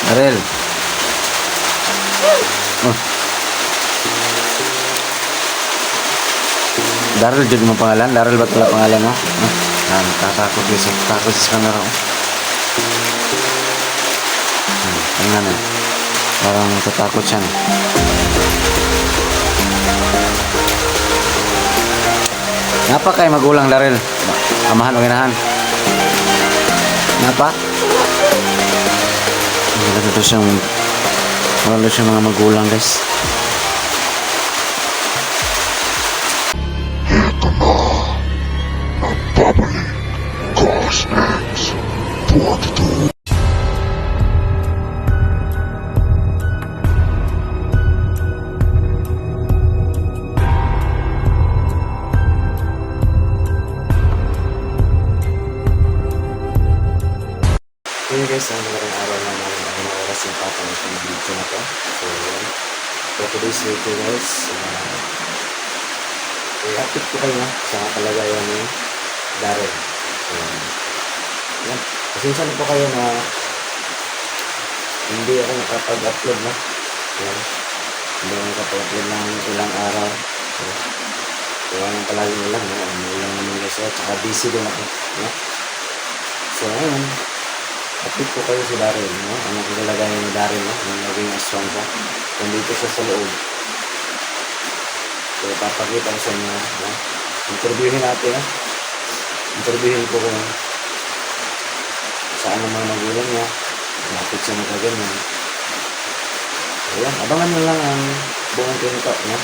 Darrell. Oh. Darrell jud mo pangalan? Darrell ba tala pangalan mo? Tatakot kasi. Takot sa camera ko. Tingnan na. Parang tatakot siya. Napa kay magulang Darrell? Amahan o ginahan? Napa? Ito siyang wala siyang mga magulang, guys. Okay guys, ang magandang araw na namin ang mga oras yung papanood ng video na to. So, for today's video guys, i-update ko kayo sa kalagayan ni Darrell. So, yan. Pasensya na po kayo na hindi ako nakapag-upload na. Yan. Hindi ako nakapag-upload ng ilang araw. So, kaya nang palagi nyo lang, ilang naman guys. Tsaka busy din ako. Yan. So, ayun. Update ko kayo si Darrell, no? Anong kagalagayan ni Darrell, no? Anong naging aswang siya. Nandito siya sa loob. So, papakita ko sa inyo, no? Interviewin natin, no? Interviewin ko kung saan ang mga magulang niya. Bakit siya nagkaganyan. So, yan. Abangan nyo lang ang buong kwento, no?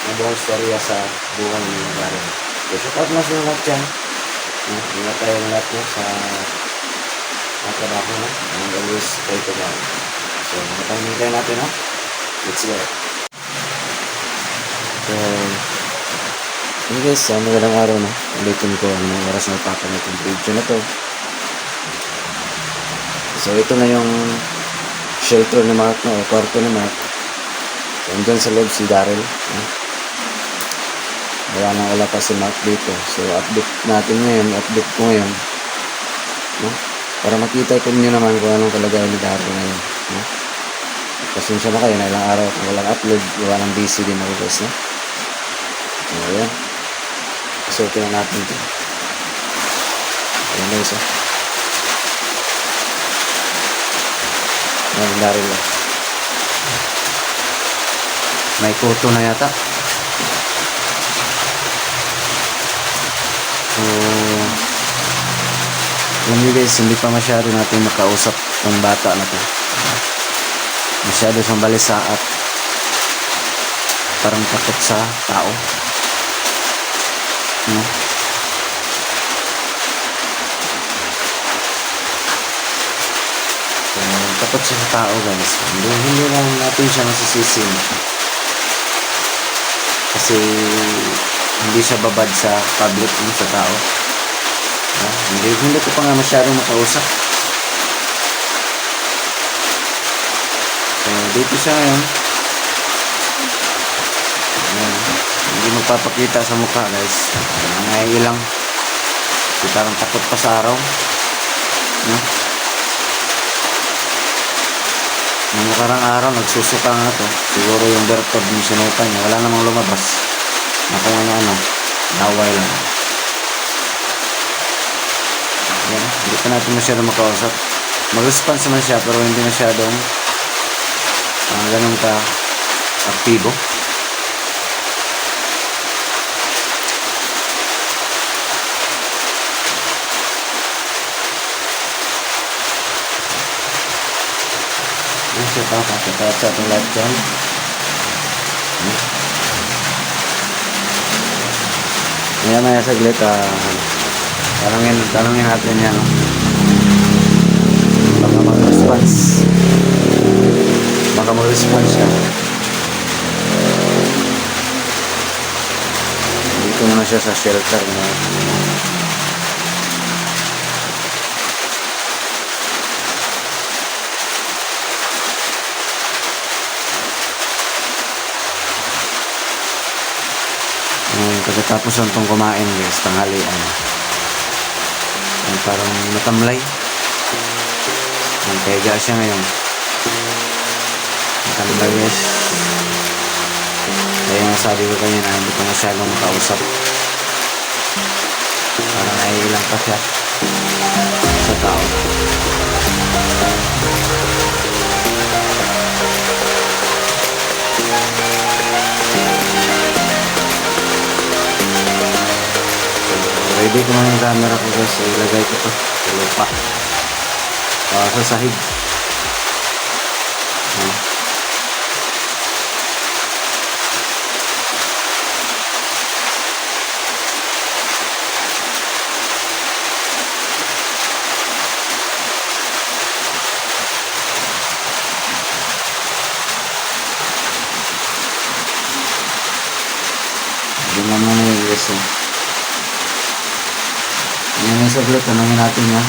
Ang buong storya sa buhay ni Darrell. So, shout out na sa lahat yan. No? Ingat tayo lahat niya sa trabaho na. And always pray to God. So, matangin natin, no? Let's go. So, yun guys, magandang araw, no? Ulitin ko ang mga oras na papanood yung video na to. So, ito na yung shelter ni Mark, no? O kwarto ni Mark. So, andyan sa loob si Darrell, no? Wala pa si Mark dito. So, update natin ngayon. Update ko ngayon, no? Para makita ko nyo naman kung anong kalagayan ni Darrell ngayon, no? Pasensya na kayo na ilang araw kung walang upload, walang busy din ako guys, no? So, ayan. Pasukin na natin ito. Ayan guys, ayan Darrell, may kuto na yata. So, alam nyo guys, hindi pa masyado natin makausap ng bata na to. Masyado siyang balisa at parang takot sa tao. No? So, takot siya sa tao guys. Hindi lang natin siya masisisi. Kasi hindi siya babad sa public, sa tao. Hindi ko pa nga masyadong makausap. So, dito siya ngayon. Ayan. Hindi magpapakita sa mukha guys. Nangayilang. Kasi parang takot pa sa araw. No? Nung nakarang araw, nagsusuka nga to. Siguro yung bertod yung sinuka niya. Wala namang lumabas. Na kung ano-ano. Naway lang. Yan, hindi pa natin masyadong makausap. Mag-response naman siya pero hindi masyadong ganun ka aktibo. Yan siya pa, kakita sa ating lahat dyan. Yan na saglit, tanungin natin yan, no? Baka mag-response siya. Dito na siya sa shelter, no? Pagkatapos nitong kumain guys, tanghalian. Parang natamlay. Nagkaiga siya ngayon. Matanda guys. Kaya nga sabi ko kanina, hindi ko masyadong makausap. Parang naiilang pa siya sa tao. Ready ko na yung camera ko guys. Ilagay ko to sa lupa. Sa sahig. Hindi naman na yung guys. Yan yung saglit. Tanungin natin yan.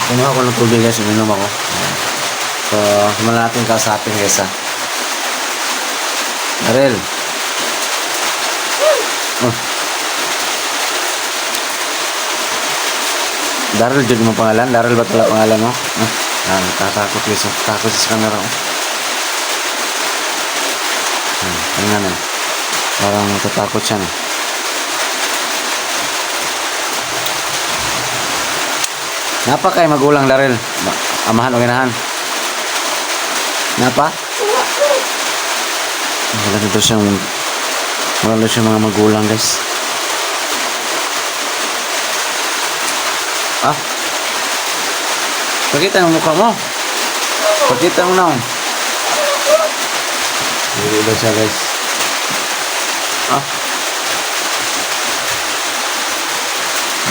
Kinuha ko ng tubig guys, uminom ako. So, simulan natin kausapin guys ha. Daryl. Oh. Daryl, jud mo pangalan? Daryl ba talaga pangalan mo? Natatakot guys. Takot sa camera ko. Tingnan eh. Parang natatakot siya na. Napa kay magulang Daryl? Amahan o ginahan? Napa? Wala dito siyang mga magulang guys. Pakita ang mukha mo. Pakita mo na. Hindi ba siya guys?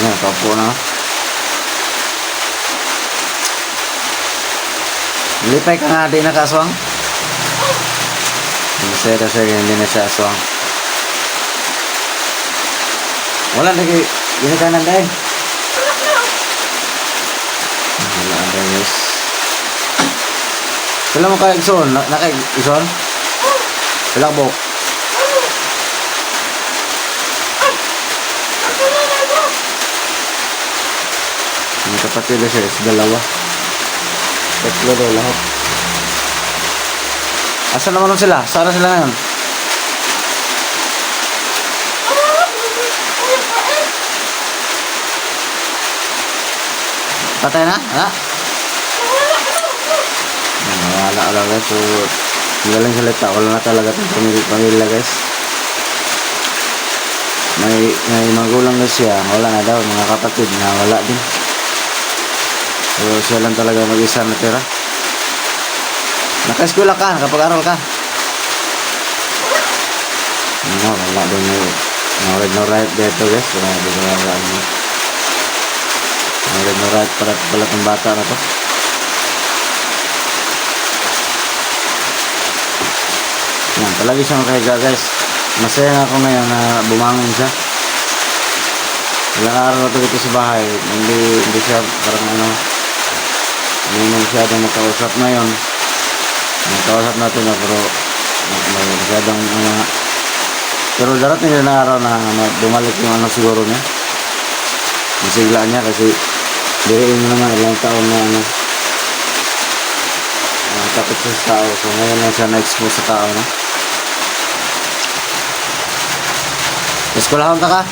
Yan, tapo na. Lipay ka nga, di na kaswang. Kasi hindi na siya aswang. Wala lagi, ginaganan dahil. Wala ang guys. Sila mo kaya ison? Naka-ison? Sila mo? Ang kapatid na siya is dalawa. Tatlo daw lahat. Asa naman sila? Saan sila ngayon? Patay na? Wala guys. So, magaling salita. Wala na talaga itong pamilya guys. May magulang na siya. Wala na daw. Mga kapatid na wala din. So, siya lang talaga mag-isa na tira. Naka-eskwela ka, nakapag-aral ka. Wala din no right dito guys. No right para itong bata na to. Yan, talaga siya makahiga guys. Masaya na ako ngayon na bumangon siya. Ilang araw na to dito sa bahay. Hindi siya parang ano. Hindi mo masyadong makausap ngayon. Makausap natin na pero masyadong pero darating din na araw na bumalik yung ano siguro niya. Masigla niya kasi diriin mo naman ilang taon na ano. Takot siya sa tao. So ngayon na siya na-expose sa tao, no? Eskwalahon ka ka?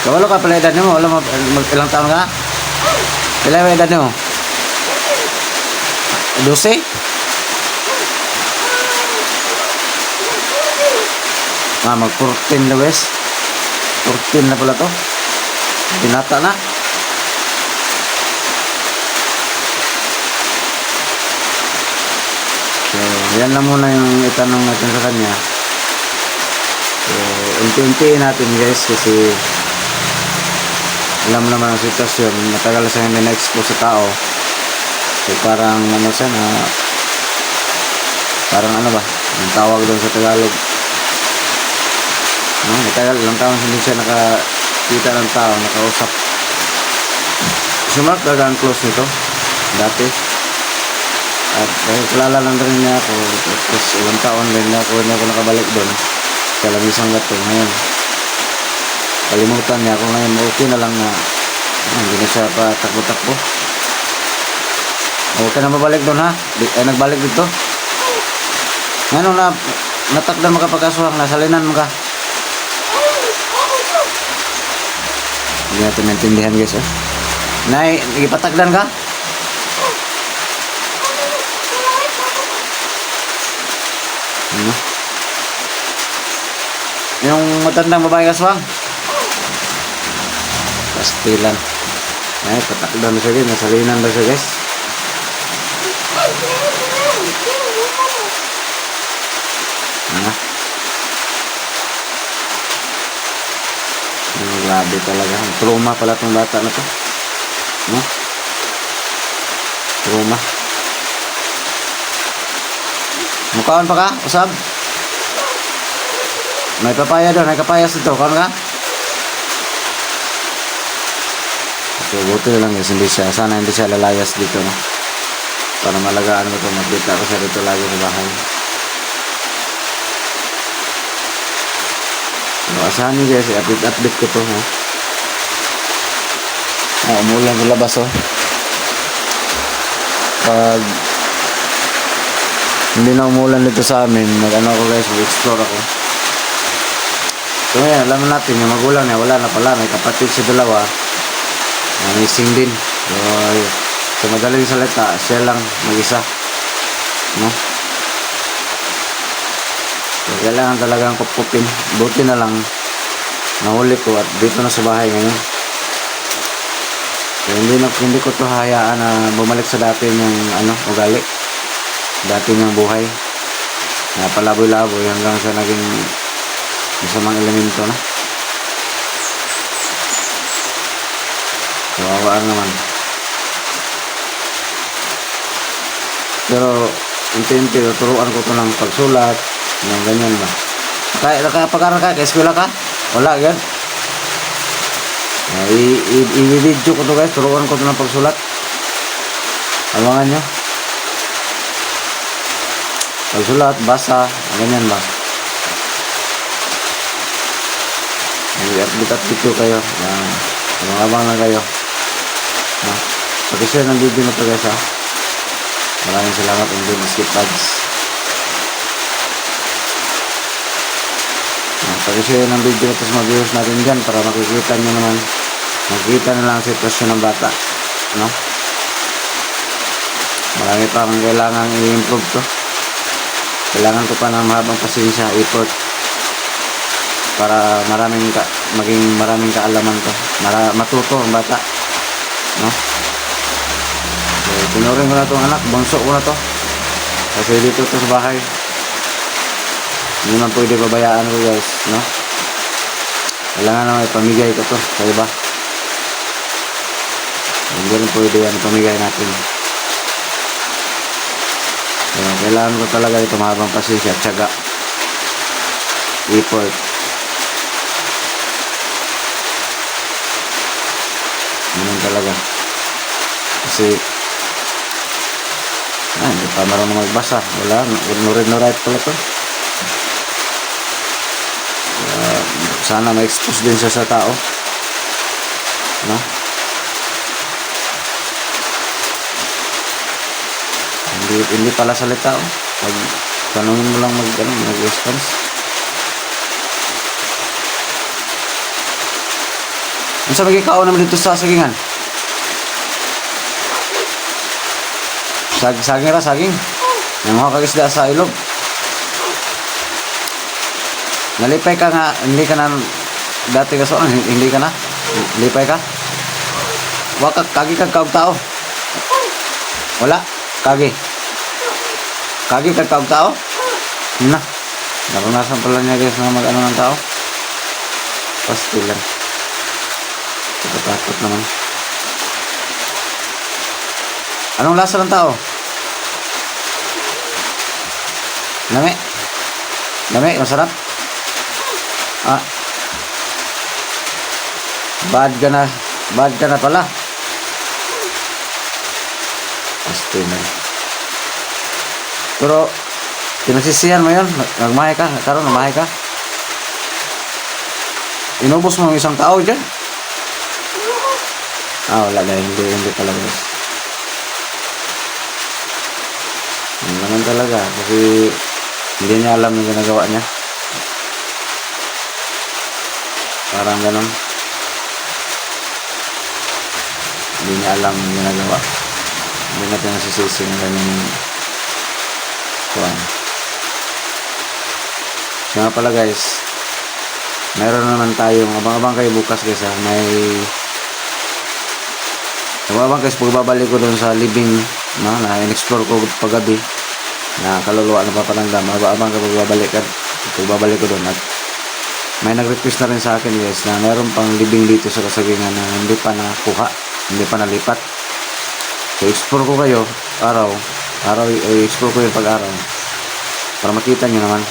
Kawalo ka pala edad mo? Wala ilang taon ka? Kailan yung edad mo? 12? Mag-14 na wes. 14 na pala to. Binata na. So, yan lang muna yung itanong natin sa kanya. So, unti-untiin natin guys kasi alam naman ang sitwasyon. Matagal na siya hindi na-expose sa tao. So, parang ano siya na parang ano ba? Ang tawag doon sa Tagalog. No, matagal, ilang taon hindi siya nakakita ng tao, nakausap. Si Mark talaga ang close nito dati. At dahil kilala lang rin niya ako, tapos ilang taon rin ako nakabalik doon sa Lamisang Gato. Ngayon kalimutan niya ako ngayon, okay na lang na hindi na siya pa takbo-takbo. Okay na mabalik doon ha? Nagbalik dito ngayon na natakdan makapagkasuhang nasalinan mo ka. Hindi natin maintindihan guys eh. Nay, nagipatagdan ka? Ano? Yung matandang babae kaswang? Pastilan. Ay, patakdan na siya guys. Nasalinan na siya guys. Ano? Grabe talaga. Trauma pala itong bata na to. No? Trauma. Mukhaan pa ka? Usab? May papaya doon. May kapayas dito. Kaon ka? So, buti na lang guys. Hindi siya. Sana hindi siya lalayas dito. No? Para malagaan ko ito. Magkita ko siya dito lagi sa bahay. So, asahan nyo guys. Update ko to. No? Umulan sa labas oh. Pag hindi na umulan dito sa amin, mag-ano ako guys, mag-explore ako. So ngayon, alam natin, yung magulang niya, wala na pala, may kapatid si dalawa, missing din. So madaling salita, siya lang mag-isa. No? So kailangan talagang kupkupin. Buti na lang, nahuli ko at dito na sa bahay ngayon. So, hindi ko to hayaan na bumalik sa dati niyang ugali. Dati niyang buhay. Na palaboy-laboy hanggang sa naging masamang elemento na. Kawawaan naman. Pero unti-unti turuan ko to ng pagsulat, ng ganyan ba. Nakapag-aral ka, ka-eskwela ka? Wala, yan. I-video ko to guys, turuan ko to ng pagsulat. Abangan nyo. Pagsulat, basa, ganyan ba. I-update ko kayo. Abang lang kayo. Pag-share ng video na to guys ha. Maraming salamat and good skip pads. Pag-share ng video na to sa mga viewers natin dyan para makikita nyo naman. Makikita na lang ang sitwasyon ng bata. No? Marami pa akong kailangan i-improve to. Kailangan ko pa ng mahabang pasensya, effort. Para maging maraming kaalaman to. Matuto ang bata. No? So, tinuring ko na itong anak. Bunso ko na to. Kasi dito to sa bahay. Hindi man pwede babayaan ko guys. No? Kailangan na may pamigay ko to sa iba. Hindi rin pwede yan pamigay natin. So, kailangan ko talaga ito mahabang pasensya at tiyaga. Effort. Ganun talaga. Kasi, hindi pa marunong magbasa. Wala, no right pala to. Sana ma-expose din siya sa tao. No? Hindi pala salita. Pag tanungin mo lang mag-response. Ano sa magkikao naman dito sa sagingan? Saging ra, saging. Nanguha ka isda sa ilog. Nalipay ka nga, hindi ka na dati ka so, hindi ka na. Lipay ka. Waka kagi ka kaog tao. Wala, kagi. Kagi ka kaog tao. Na. Naranasan pala niya guys na mag-ano ng tao. Pastilan. Takot naman. Anong lasa ng tao? Lami? Lami? Masarap? Ah. Bad ka na pala. Pasti na. Pero, pinagsisihan mo yun. Nagmahay ka. Karoon, nagmahay ka. Inubos mo ng isang tao dyan. Wala na. Hindi pala guys. Yun naman talaga. Kasi, hindi niya alam yung ginagawa niya. Parang ganun. Hindi niya alam yung ginagawa. Hindi natin nasisisi ng ganun kuwan. So nga pala guys, meron naman tayong abang-abang kayo bukas guys ha. Abang-abang guys, pagbabalik ko doon sa living no, na in-explore ko paggabi na kaluluwa na papalandam. Abang-abang ka pagbabalik ko doon at may nag-request na rin sa akin guys na meron pang living dito sa Kasagingan na hindi pa nakuha, hindi pa nalipat. So explore ko kayo araw i-explore ko yung pag-araw para makita nyo naman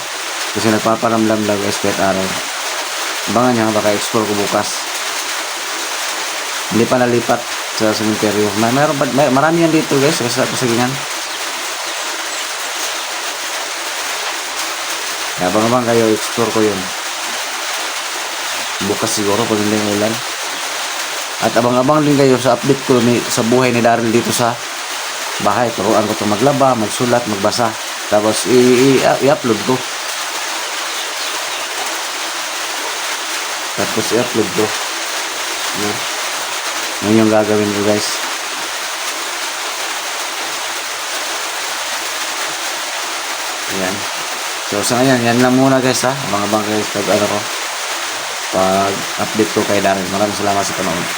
kasi nagpaparamdam lang guys kahit araw. Abangan nyo, baka explore ko bukas. Hindi pa nalipat sa cemetery. Marami yan dito guys sa Kasagingan. Abang-abang kayo, explore ko yun bukas siguro pag hindi ulan. At abang-abang din kayo sa update ko sa buhay ni Daryl dito sa bahay. Turuan ko ito maglaba, magsulat, magbasa. Tapos i-upload ko. Yun yung gagawin ko guys. Ayan. So sa ngayon, yan lang muna guys ha. Abang-abang kayo pag update ko kay Daryl. Maraming salamat sa panood.